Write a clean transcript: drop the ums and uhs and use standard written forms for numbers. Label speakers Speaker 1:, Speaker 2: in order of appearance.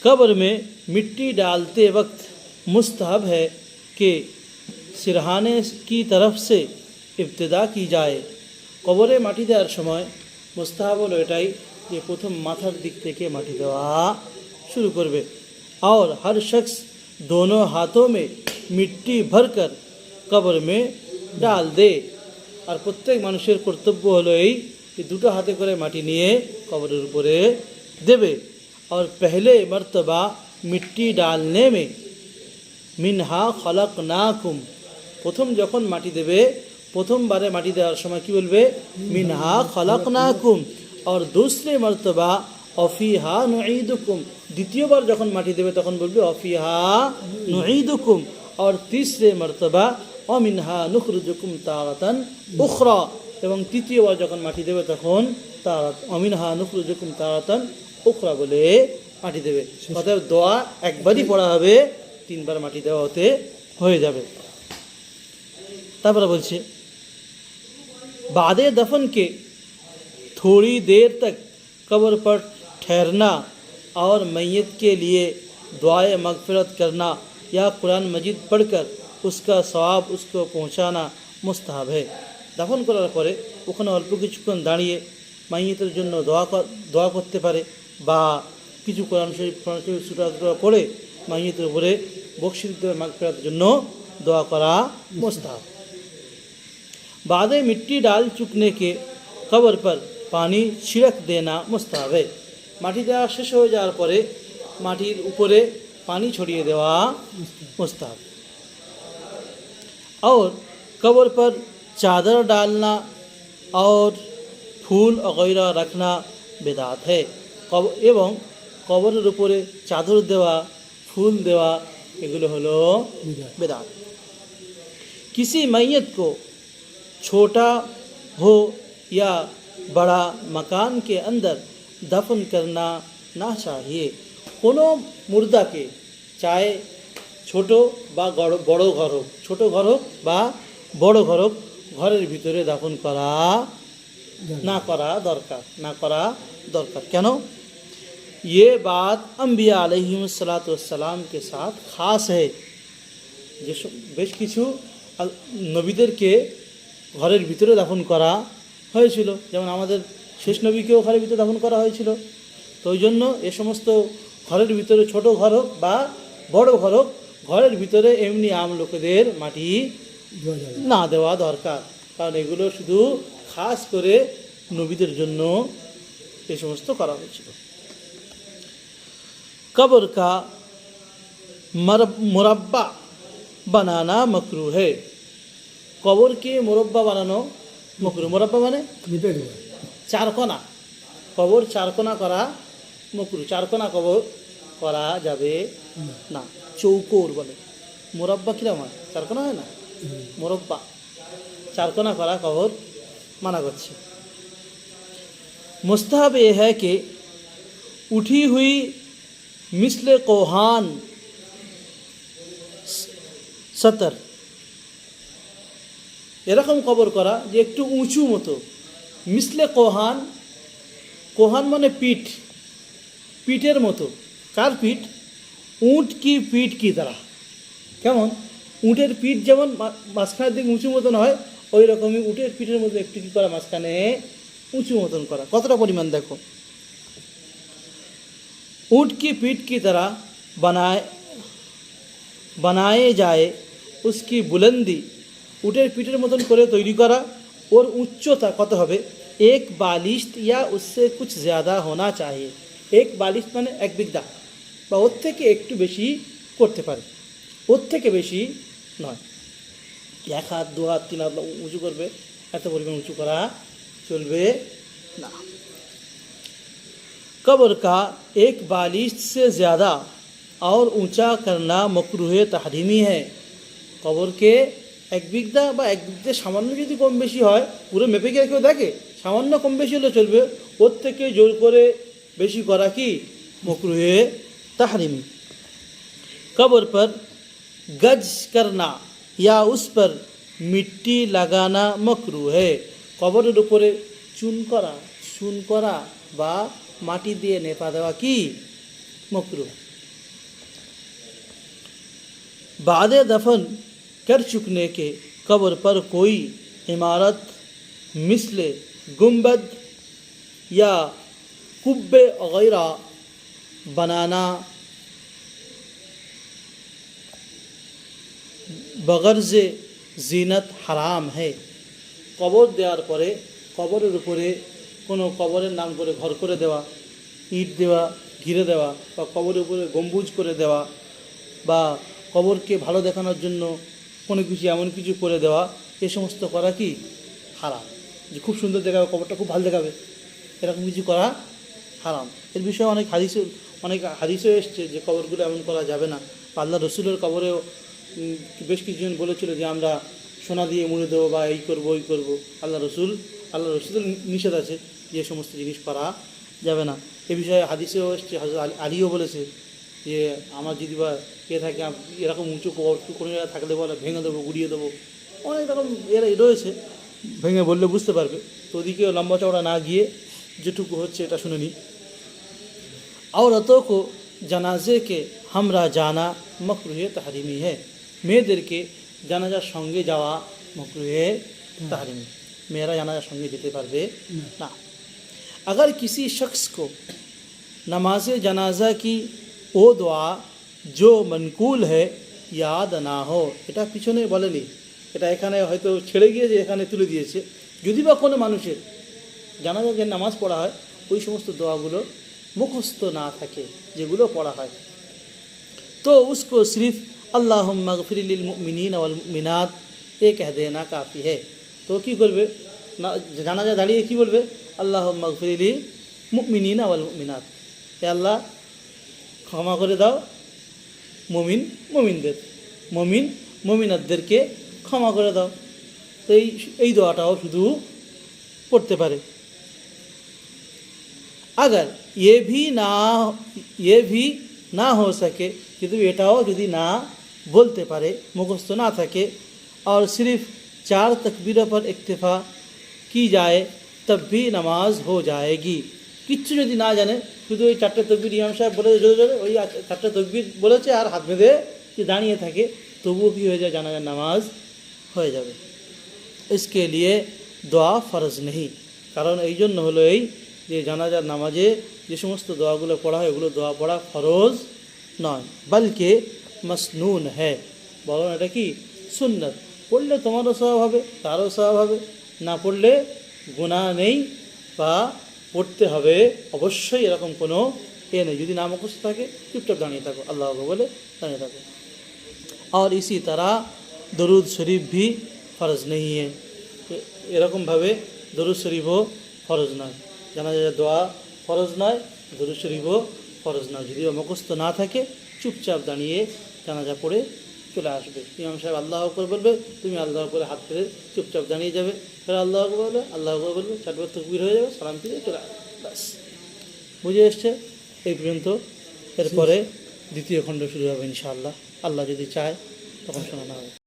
Speaker 1: कब्र में मिट्टी डालते वक्त मुस्तहब है कि सिरहाने की तरफ से इब्तिदा की जाए। कब्रे माटी देওয়ার সময় मुस्तहब হলো এটাই যে প্রথম মাথার দিক থেকে মাটি দেওয়া शुरू করবে। और हर शख्स दोनों हाथों में मिट्टी भरकर कब्र में डाल दे। और प्रत्येक মানুষের কর্তব্য হলো এই कि দুটো হাতে করে মাটি নিয়ে কবরের উপরে দেবে। और पहले मर्तबा मिट्टी डालने में मिनहा खलकनाकुम, प्रथम যখন মাটি দেবে প্রথমবারে মাটি দেওয়ার সময় কি বলবে मिनहा खलकनाकुम। और दूसरे मर्तबा अफीहा नुईदुकुम, द्वितीयবার যখন মাটি দেবে তখন বলবে अफीहा नुईदुकुम। और तीसरे मर्तबा अमिनहा नुखरिजुकुम तारतन उखरा, এবং তৃতীয়বার যখন মাটি দেবে তখন তারাত অমিনহা নুখরিজুকুম তারাতান উখরা বলে মাটি দেবে। অতএব দোয়া একবারই পড়া হবে, তিনবার মাটি দেওয়া হতে হয়ে যাবে। তারপরে বলছে बादे दफन के थोड़ी देर तक कब्र पर ठहरना और मैयत के लिए दुआए मगफिरत करना या कुरान मजीद पढ़कर उसका सवाब उसको पहुँचाना मुस्तहब है। দাফন করার পরে ওখানে অল্প কিছুক্ষণ দাঁড়িয়ে মাইয়িতের জন্য দোয়া করতে পারে বা কিছু কোরআন শরীফ সূরা পড়ে মাইয়িতের উপরে বকশিসের মাগফিরাতের জন্য দোয়া করা মুস্তাহাব। बादे मिट्टी डाल चुकने के कब्र पर पानी छिड़क देना मुस्ताहब है। माटी देওয়া শেষ হয়ে যাওয়ার পরে মাটির উপরে पानी ছড়িয়ে দেওয়া मुस्ताहब। और कब्र पर चादर डालना और फूल वगैरह रखना बिदात है। এবং কবরের উপরে চাদর দেওয়া ফুল দেওয়া এগুলো হলো बिदात। किसी मैयत को छोटा हो या बड़ा मकान के अंदर दफन करना ना चाहिए। কোনো মুর্দাকে চাहे ছোট বা বড় ঘর হোক, ছোট ঘর হোক বা বড় ঘর হোক, ঘরের ভিতরে দাফন করা না করা দরকার। কেন? ये बात अम्बिया अलैहिमुस्सलाम के साथ खास है। যে বেশ কিছু নবীদেরকে ঘরের ভিতরে দাফন করা হয়েছিল, যেমন আমাদের শেষ নবীকেও ঘরের ভিতরে দাফন করা হয়েছিল। তো ওই জন্য এ সমস্ত ঘরের ভিতরে ছোট ঘর হোক বা বড় ঘর হোক, ঘরের ভিতরে এমনি আম লোকেদের মাটি না দেওয়া দরকার, কারণ এগুলো শুধু খাস করে নবীদের জন্য এই সমস্ত করা হয়েছিল। कब्र का मुरब्बा बनाना मकरूह है। कब्र के मुरब्बा बनानो मकरूह। मुरब्बा माने चारकोना, कब्र चारकोना करा मकरूह। चारकोना कब्र करा जाबे ना, चौकोर बोले। मुरब्बा किरकम হয়? चारकोना হয় না, मुरब्बा चारकोना करा कब्र माना करছে। मुस्तहब ये है कि उठी हुई मिसले कोहान सतर, এরকম কবর করা যে একটু উঁচু মতো। মিসলে কোহান, কোহান মানে পিঠ, পিঠের মতো। কার পিঠ? উঁট কি পিঠ কি তারা, কেমন উঁটের পিঠ যেমন মাঝখানের দিকে উঁচু মতন হয়, ওই রকমই উঁটের পিঠের মতো একটু কী করা, মাঝখানে উঁচু মতন করা। কতটা পরিমাণ দেখো। ऊँट की पीठ की तरह बनाए जाए, उसकी बुलंदी उटेर पीठेर मतन करे तैरी करा, और उच्चता कत हबे एक बालिश्त या उससे कुछ ज़्यादा होना चाहिए। एक बालिश्त माने एक बिगदा বা ওর থেকে একটু বেশি করতে পারে, ওর থেকে বেশি নয়। এক হাত দু হাত তিন হাত উঁচু করবে, এত পরিমাণ উঁচু করা চলবে না। कब्र का एक बालिश्त से ज़्यादा और ऊंचा करना मकरूह तहरीमी है। कब्र के एक बिगदा বা এক বিগদা সামান্য যদি কম বেশি হয়, পুরো মেপে গিয়ে কেউ দেখে, সামান্য কম বেশি হলে চলবে, ওর থেকে জোর করে বেশি করা কি मकरूह तहरीमी। कब्र पर गज करना या उस पर मिट्टी लगाना मकरूह है। कब्रेर উপরে চুন করা বা মাটি দিয়ে নেপা দেওয়া কি মকরুহ। बाद दफन कर चुकने के कब्र पर कोई इमारत मिसले गुंबद या कुब्बे वगैरह बनाना बगर्ज জিনাত হারাম है। কবর দেওয়ার পরে কবরের উপরে কোনো কবরের নাম করে ঘর করে দেওয়া, ইট দেওয়া, ঘিরে দেওয়া, বা কবরের উপরে গম্বুজ করে দেওয়া, বা কবরকে ভালো দেখানোর জন্য কোনো কিছু এমন কিছু করে দেওয়া, এ সমস্ত করা কি হারাম। যে খুব সুন্দর দেখাবে, কবরটা খুব ভালো দেখাবে, এরকম কিছু করা হারাম। এর বিষয়ে অনেক হাদিসও এসছে যে কবরগুলো এমন করা যাবে না। আল্লাহ রসুলের কবরেও বেশ কিছুজন বলেছিল যে আমরা সোনা দিয়ে মুড়ে দেবো বা এই করবো ওই করবো। আল্লাহ রসুলের নিষেধ আছে যে সমস্ত জিনিস করা যাবে না। এ বিষয়ে হাদিসেও এসছে, হযরত আলীও বলেছে যে আমার যদি বা থাকে এরকম উঁচু কবর কোনো জায়গায় থাকলে বলে ভেঙে দেবো, গুড়িয়ে দেবো, অনেক রকম এরা রয়েছে, ভেঙে বললে বুঝতে পারবে। তো ওদিকেও লম্বা চওড়া না গিয়ে যেটুকু হচ্ছে এটা শুনে নিই। औरतों को जनाजे के हमरा जाना मकरूह तहरीमी है। মেয়েদেরকে জানাজার সঙ্গে যাওয়া মকরুহে তাহরিমি, মেয়েরা জানাজার সঙ্গে যেতে পারবে না। अगर किसी शख्स को नमाज जनाजा की वो दुआ जो मनकूल है याद ना हो, এটা পিছনে বলেনি, এটা এখানে হয়তো ছেড়ে গিয়ে যে এখানে তুলে দিয়েছে। যদি বা কোনো মানুষের জানাজা যে নামাজ পড়া হয় ওই সমস্ত দোয়াগুলো মুখস্থ না থাকে যেগুলো পড়া হয়, तो उसको सिर्फ अल्लाहुम्मा गफिर लिल मुमिनीन वल मुमिनात ये कह देना काफ़ी है। तो কি করবে না, জানাজা দাঁড়িয়ে কি বলবে, আল্লাহুম্মা গফির লিল মুমিনিনা ওয়াল মুমিনাত, হে আল্লাহ ক্ষমা করে দাও মুমিনাতদেরকে ক্ষমা করে দাও। তো এই দোয়াটাও শুধু পড়তে পারে। अगर ये भी ना हो सके, কিন্তু এটাও যদি না বলতে পারে, মুখস্থ না থাকে, और सिर्फ 4 तकबीरों पर इक्तिफा की जाए तब भी नमाज हो जाएगी। কিচ্ছু যদি না জানে, শুধু ওই 4টে তকবীর ইমাম সাহেব বলে জোরে ওই 4টে তকবীর বলেছে আর হাত বেঁধে যে দাঁড়িয়ে থাকে, তবুও কি হয়ে যায়, জানাজার নামাজ হয়ে যাবে। इसके लिए দোয়া ফরজ নেই, কারণ এই জন্য হলো এই যে জানাজার নামাজে যে সমস্ত দোয়াগুলো পড়া হয় ওগুলো দোয়া পড়া ফরজ নয়, বলকে মসনুন হ্যাঁ, বরং এটা কি সুন্নত। পড়লে তোমারও সওয়াব হবে, তারও সওয়াব হবে, না পড়লে গুনাহ নেই, বা পড়তে হবে অবশ্যই, এরকম কোনো নেই। যদি না মুখস্থ থাকে চুপচাপ দাঁড়িয়ে থাকো, আল্লাহ বলে দাঁড়িয়ে থাকো। और इसी तरह दरूद शरीफ भी फ़र्ज़ नहीं है, এরকমভাবে দরুদ শরীফও ফরজ নয়, জানাজা দোয়া ফরজ নয়, দরুদ শরীফও ফরজ নয়। যদিও মুখস্থ না থাকে চুপচাপ দাঁড়িয়ে জানাজা পড়ে চলে আসবে। ইমাম সাহেব আল্লাহ আকবার বলবে, তুমি আল্লাহ করে হাত ফেলে চুপচাপ দাঁড়িয়ে যাবে, ফের আল্লাহ আকবার বলবে, আল্লাহ আকবার বলবে, 4বার তাকবীর হয়ে যাবে, সালাম ফিরে চলে আসবে, ব্যাস। বুঝে এসছে এই পর্যন্ত। এরপরে দ্বিতীয় খণ্ড শুরু হবে ইনশাআল্লাহ, আল্লাহ যদি চায় তখন শোনানো হবে।